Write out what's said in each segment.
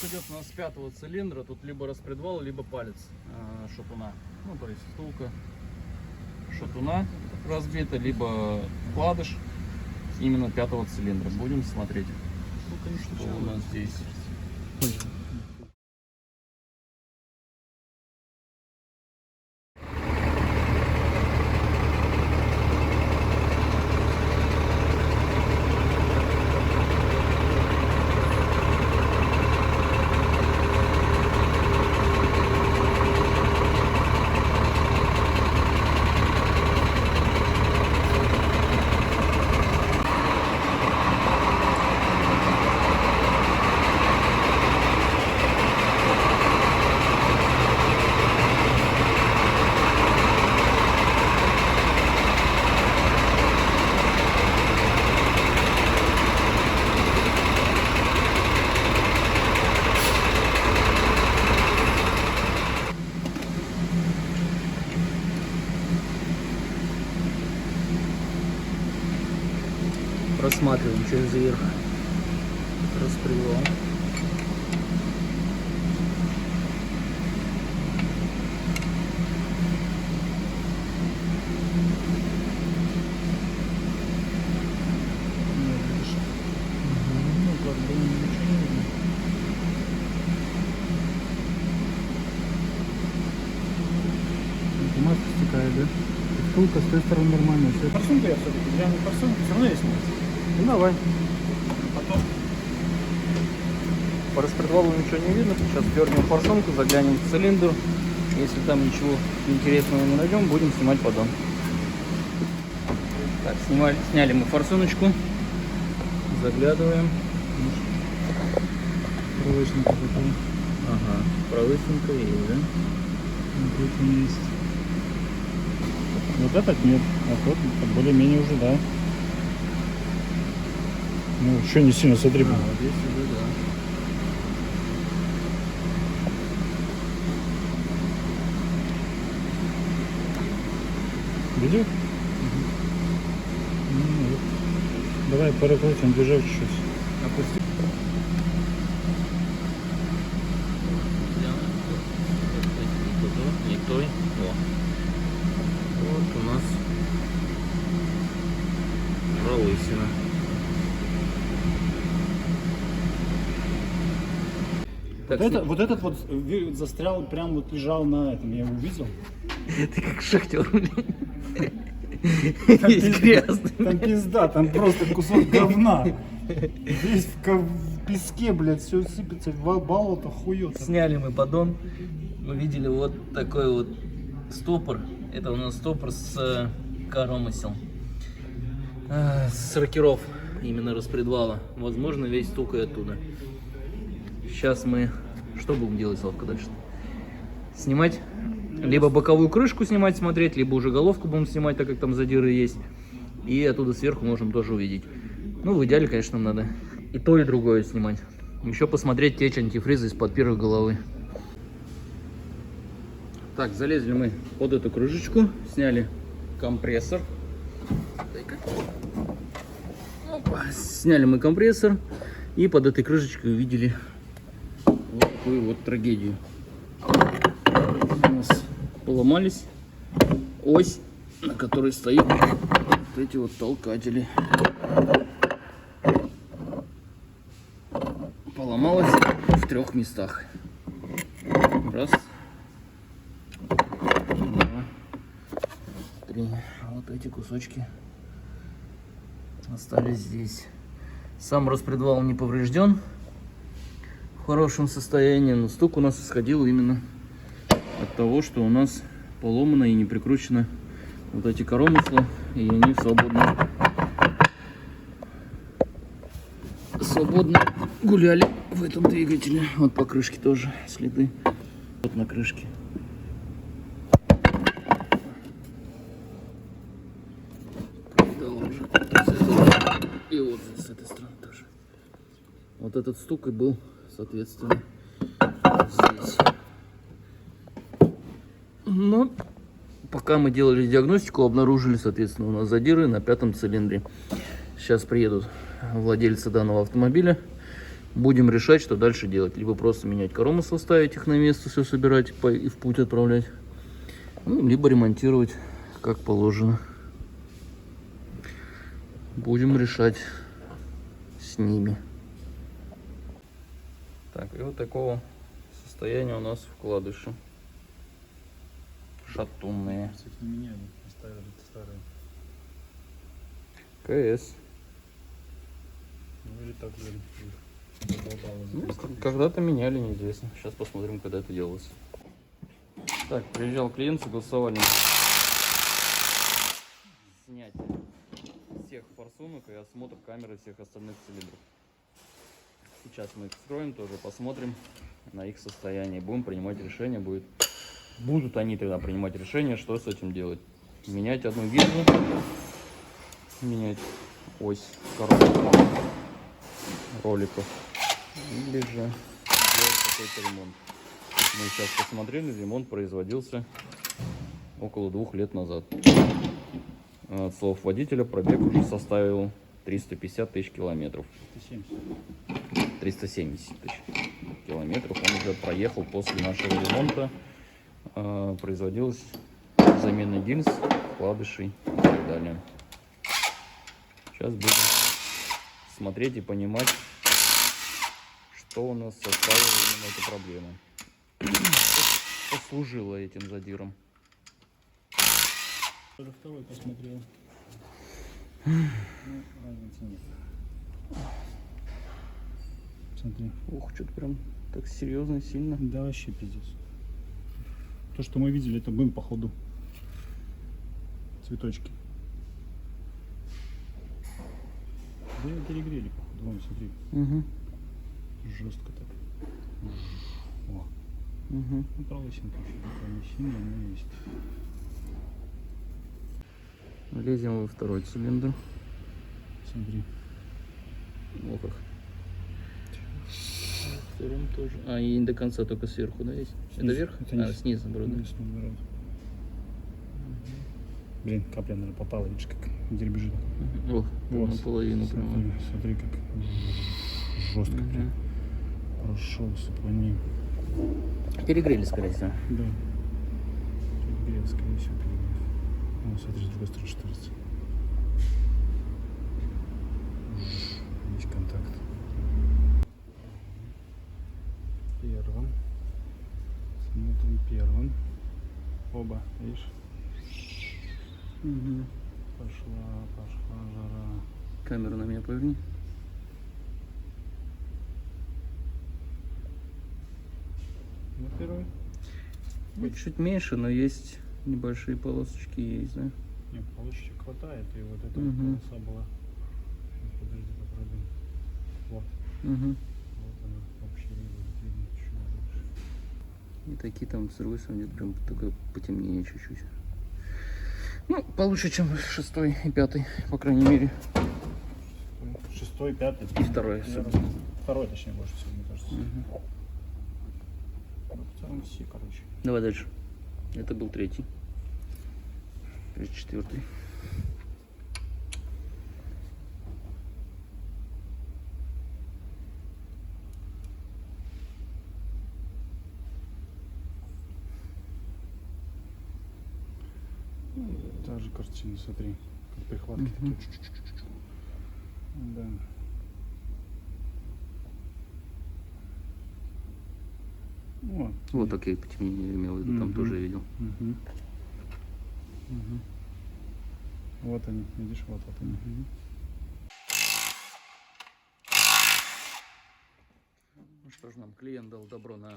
Стук идет у нас с 5-го цилиндра, тут либо распредвал, либо палец шатуна. Ну, то есть втулка шатуна разбита, либо вкладыш именно 5-го цилиндра. Будем смотреть, что у нас здесь. Просматриваем через верх распредвал. Маска стекает, да? Втулка с той стороны нормально. Форсунку я все-таки, прям форсунку, все равно есть. Ну давай. Потом. По распредвалу ничего не видно. Сейчас дернем форсунку, заглянем в цилиндр. Если там ничего интересного не найдем, будем снимать поддон. Так, сняли мы форсуночку. Заглядываем. Пролысинка такая. Ага, пролысинка есть, да? Вот он есть. Вот этот нет, а тот более-менее уже, да. Ну, еще не сильно, смотри. Вот здесь уже, да. Видел? Вот. Давай прокрутим движок чуть-чуть. Опусти. Не той. О. Вот у нас пролысина. Вот этот вот застрял, прям вот лежал на этом, я его увидел. Ты как шахтер, весь грязный. Там пизда, там просто кусок говна. Весь в песке, блядь, все сыпется, болото хуёт. Сняли мы поддон. Мы видели вот такой вот стопор. Это у нас стопор с коромысел. С рокеров, именно распредвала. Возможно, весь стук и оттуда. Сейчас мы... Что будем делать, Славка, дальше? Снимать? Либо боковую крышку снимать, смотреть, либо уже головку будем снимать, так как там задиры есть. И оттуда сверху можем тоже увидеть. Ну, в идеале, конечно, надо и то, и другое снимать. Еще посмотреть течь антифриза из-под первой головы. Так, залезли мы под эту крышечку, сняли компрессор. Опа. Сняли мы компрессор и под этой крышечкой увидели вот такую вот трагедию. У нас поломались ось, на которой стоит вот эти вот толкатели. Поломалась в 3 местах. Раз, 2, 3. Вот эти кусочки остались здесь. Сам распредвал не поврежден, в хорошем состоянии, но стук у нас исходил именно от того, что у нас поломано и не прикручено вот эти коромысла, и они свободно гуляли в этом двигателе. Вот по крышке тоже следы. Вот на крышке. И вот с этой стороны тоже. Вот этот стук и был, соответственно, здесь. Но пока мы делали диагностику, обнаружили, соответственно, у нас задиры на 5-м цилиндре. Сейчас приедут владельцы данного автомобиля Будем решать, что дальше делать. Либо просто менять коромысл, ставить их на место, все собирать и в путь отправлять. Ну, либо ремонтировать, как положено. Будем решать с ними. Так, и вот такого состояния у нас вкладыши. Шатунные. Кстати, не меняли, оставили старые. КС. Ну или так же. Ну, когда-то меняли, неизвестно. Сейчас посмотрим, когда это делалось. Так, приезжал клиент, согласовали снять всех форсунок и осмотр камеры всех остальных цилиндров. Сейчас мы их вскроем, тоже посмотрим на их состояние. Будем принимать решение. Будут они тогда принимать решение, что с этим делать. Менять одну гильзу, менять ось коробок роликов, или же делать какой-то ремонт. Мы сейчас посмотрели, ремонт производился около 2 лет назад. От слов водителя, пробег уже составил 350 тысяч километров. 370 тысяч километров он уже проехал после нашего ремонта. Производилась замена гильз, вкладышей и так далее. Сейчас будем смотреть и понимать, что у нас составило именно эта проблема. Что послужило этим задиром. Тоже второй посмотрел. Ну, разницы нет. Смотри. Ух, что-то прям так серьезно, сильно. Да вообще пиздец. То, что мы видели, это был походу цветочки. Да и перегрели, походу. Вон, смотри. Угу. Жестко так. О. Угу. Ну, пролысинка еще такая не сильная, но есть. Лезем во второй цилиндр. Смотри. О как. Вторым тоже. А, и до конца только сверху, да, есть? Снизу. Это вверх? Это низ. Снизу, наоборот. Низ, наоборот. Блин, капля, наверное, попала, видишь, как дербежит. О, Вот. наполовину прямо. Смотри, смотри, как жестко прям прошелся по ним. Перегрели, скорее всего. Да. Перегрев, скорее всего, перегрев. Ну, смотри, с другой стороны штырится. Есть контакт. Первым. Смотрим первым. Оба, видишь? Угу. Пошла жара. Камеру на меня поверни. Ну, первый. Ну, чуть меньше, но есть небольшие полосочки, есть, да? Нет, полосочек хватает, и вот эта Мгм. полоса была. Сейчас, подожди, попробуем. Вот. Угу. Вот она вообще видно чуть больше. И такие там с другой стороны прям такое потемнее чуть-чуть. Ну, получше, чем 6 и 5, по крайней мере. Шестой, пятый. И второй. Второй, точнее, больше всего, мне кажется. Угу. Ну, в целом все, короче. Давай дальше. Это был 3. 4. Та же картина, смотри. Как прихватки Мгм. такие. Чу-чу-чу-чу-чу. Да. Вот. Вот такие потемнения имел в виду, там Мгм. тоже я видел. Мгм. Вот они, видишь, вот они. Ну что ж, нам клиент дал добро на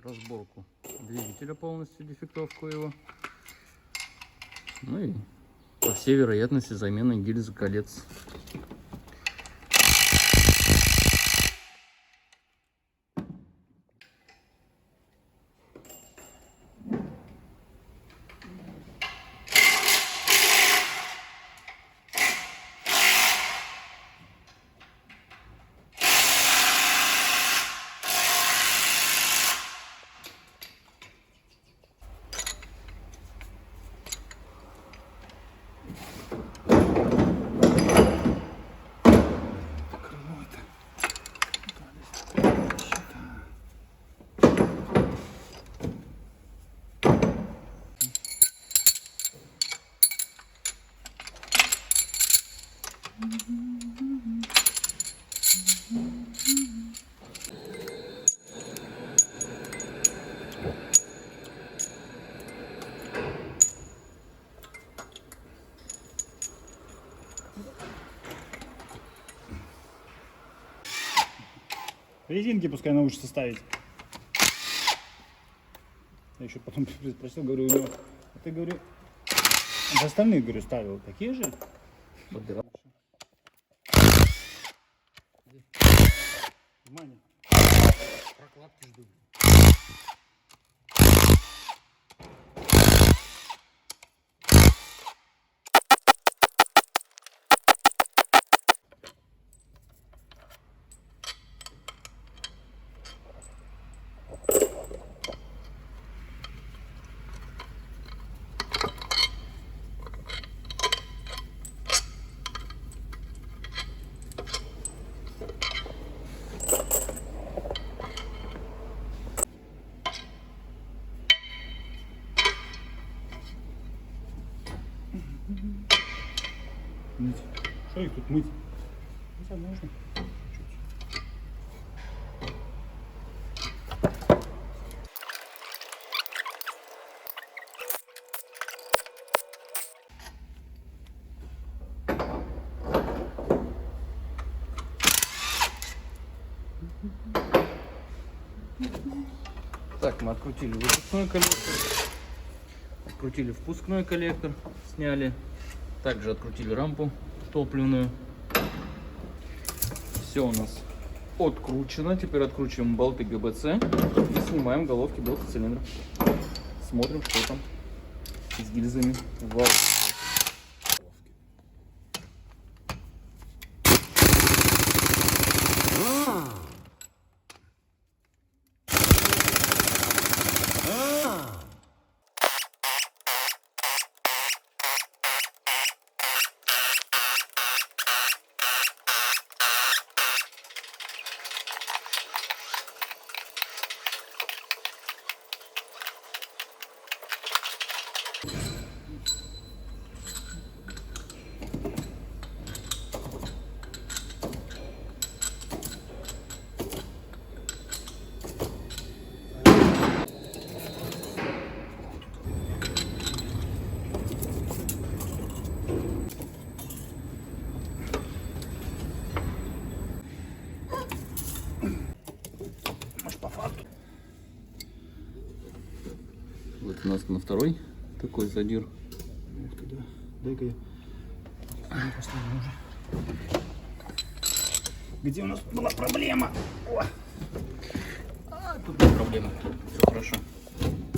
разборку двигателя полностью, дефектовку его. Ну и по всей вероятности замена гильзы колец. Резинки пускай научится ставить. Я еще потом спросил, говорю, у него, а ты, говорю, а остальные, говорю, ставил такие же? Подбирал. Внимание. Прокладки жду. Мыть. Что их тут мыть? Не знаю, можно. Так, мы открутили выпускной коллектор, открутили впускной коллектор, сняли, также открутили рампу топливную. Все у нас откручено. Теперь откручиваем болты ГБЦ и снимаем головки блока цилиндров. Смотрим, что там с гильзами. Вау. Вот у нас на второй такой задир. Ух ты, да. Дай-ка я поставлю уже. Где у нас была проблема? О! Тут нет проблемы. Все хорошо.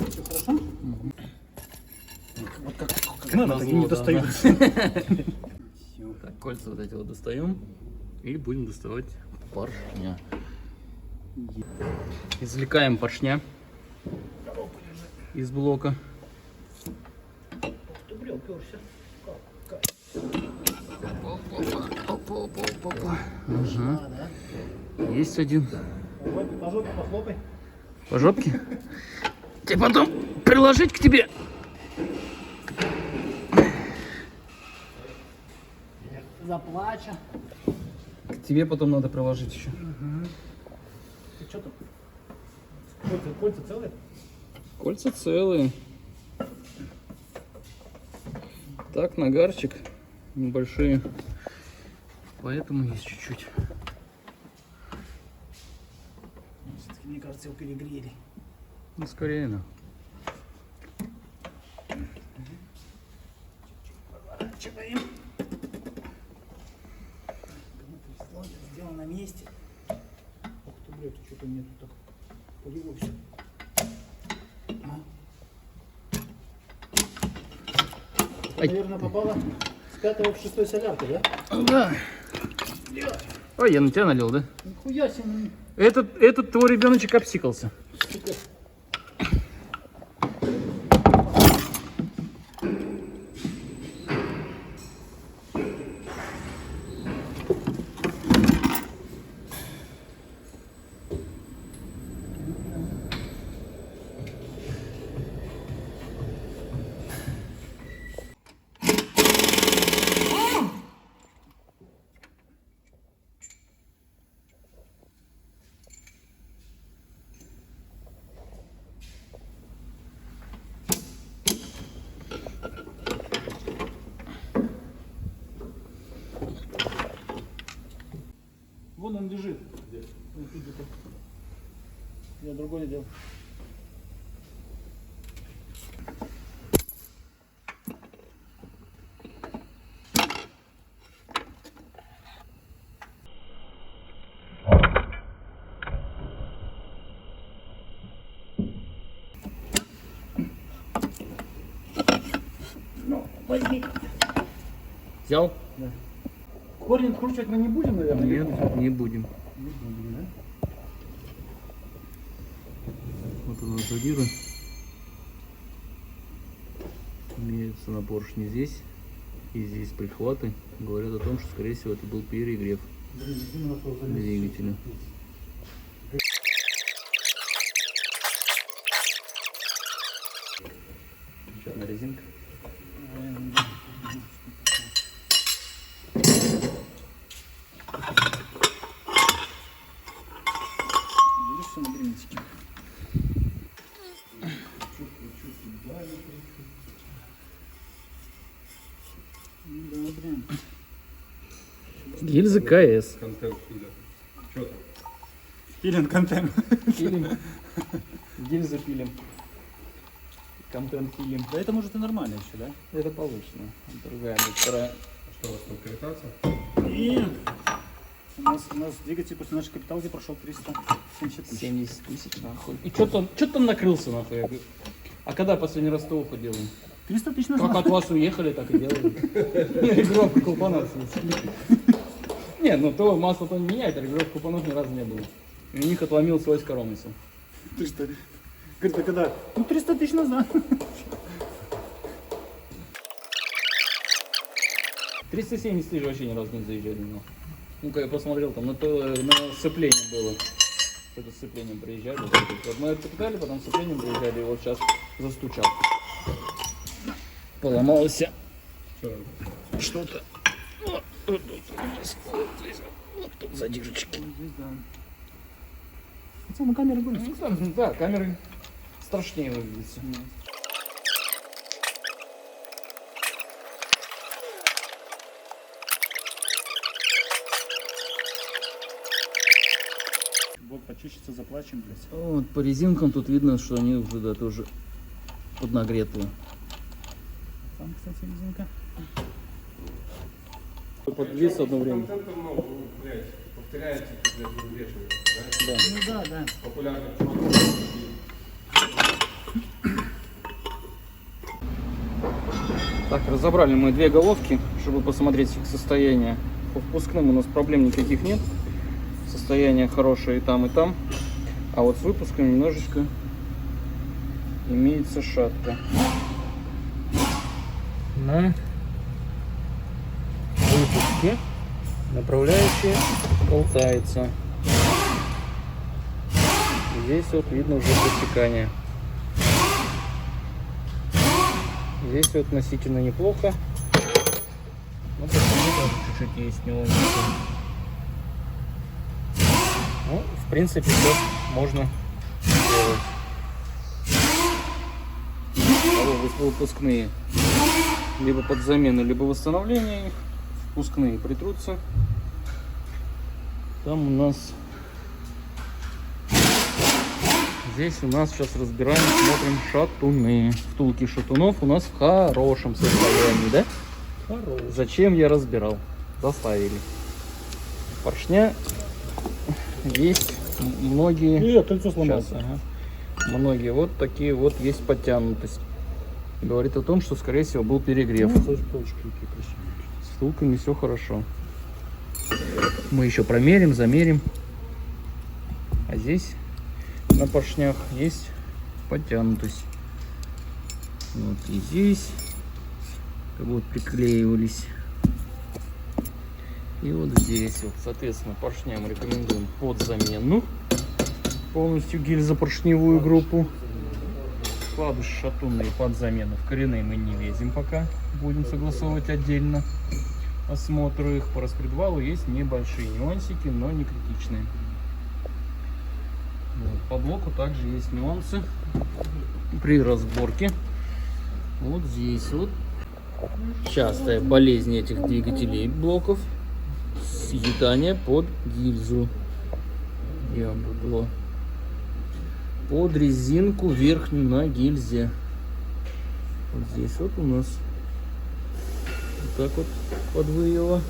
Все хорошо? Угу. Вот как надо, так и не да, достаются. Так, кольца вот эти вот достаем и будем доставать поршня. Извлекаем поршня из блока. Опа. Ага. Есть один. По жопе похлопай. По жопке? Тебе потом приложить к тебе. Заплача. К тебе потом надо приложить еще. Ты что там? Кольца целые? Кольца целые. Так, нагарчик небольшие. Поэтому есть чуть-чуть. Все-таки, мне кажется, его перегрели. Ну, скорее, да. Поворачиваем. Сделано на месте. Ух ты, блядь, что-то мне тут так полило все. Наверное, попало с 5 в 6 солярку, да? Да. Ой, я на тебя налил, да? Нихуя себе. Этот твой ребеночек обсикался. Сука. Вон он лежит. Вот тут где-то. Я другой делал. Ну, возьми. Взял? Да. Корень откручивать мы не будем, наверное? Нет, не будем. Не будем, да? Вот он зодирует. Имеются на поршне здесь и здесь прихваты. Говорят о том, что скорее всего это был перегрев двигателя. Еще одна резинка. Видишь, все на герметике. Да, блин. Гильза КС. Контент филя. Что там? Пилим контент. Пилим. Гильзы пилим. Контент пилим. Да это может и нормально еще, да? Это получено. Другая, вторая. Что у вас там корректация? Нет. У нас двигатель после нашей капиталки прошел 370 тысяч. 70 тысяч, нахуй. И что там накрылся, нахуй? Я говорю, а когда последний раз ТО делаем? 300 тысяч Как назад. от вас уехали, так и делали. Регулировку клапанов. Не, ну то масло то не меняет, а регулировку клапанов ни разу не было. И у них отломился ось коромысел. Ты что? Говорит, а когда? Ну 300 тысяч назад. 370 тысяч вообще ни разу не заезжали. Ну-ка я посмотрел, там на сцепление было. Что-то с сцеплением приезжали. Вот мы откатали, потом с сцеплением приезжали, и вот сейчас застучал. Поломался Что там? что-то. Вот тут задержечки. Здесь, да. Хотя на камеру гонит. Ну, там, да, камеры страшнее выглядят. Вот почищется, заплачем, блядь. Вот по резинкам тут видно, что они уже да, тоже поднагретые. Там, кстати, резинка. Подвис одно время. Контента много, вы, блядь, повторяете, блядь, взвешиваете, да? Да. Ну да, да. Популярных чуваков. Так, разобрали мы две головки, чтобы посмотреть их состояние. По впускным у нас проблем никаких нет. Состояние хорошее и там, и там. А вот с выпуском немножечко имеется шатка. На выпуске направляющая болтается. Здесь вот видно уже протекание. Здесь вот относительно неплохо. Ну, почему-то чуть-чуть есть нюансы. Ну, в принципе, все можно сделать. Выпускные либо под замену, либо восстановление их. Впускные притрутся. Там у нас... Здесь у нас сейчас разбираем, смотрим шатуны. Втулки шатунов у нас в хорошем состоянии, да? Хорош. Зачем я разбирал? Заставили. Поршня есть многие. кольцо сломалось. Сейчас, ага. Многие вот такие вот есть подтянутость. Говорит о том, что скорее всего был перегрев. С втулками все хорошо. Мы еще промерим, замерим. А здесь на поршнях есть подтянутость. Вот и здесь как вот приклеивались. И вот здесь вот, соответственно, поршням рекомендуем под замену. Полностью гильзопоршневую группу. Вкладыши шатунные под замену. В коренные мы не лезем пока. Будем согласовывать отдельно осмотр их. По распредвалу есть небольшие нюансики, но не критичные. Вот. По блоку также есть нюансы при разборке. Вот здесь вот Частая болезнь этих двигателей блоков — съедание под гильзу. Под резинку верхнюю на гильзе. Вот здесь вот у нас вот так вот подвыело.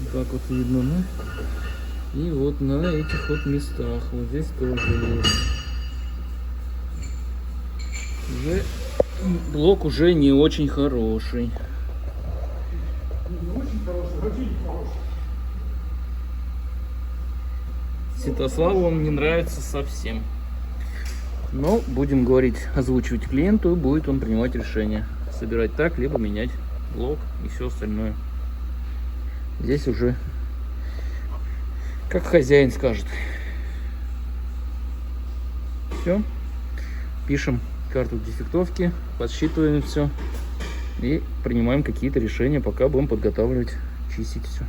Вот так вот видно, да? И вот на этих вот местах. Вот здесь тоже есть. Уже блок уже не очень хороший. Святославу он не нравится совсем. Но будем говорить, озвучивать клиенту, будет он принимать решение. Собирать так, либо менять блок и все остальное. Здесь уже как хозяин скажет. Все. Пишем карту дефектовки, подсчитываем все и принимаем какие-то решения, пока будем подготавливать, чистить все.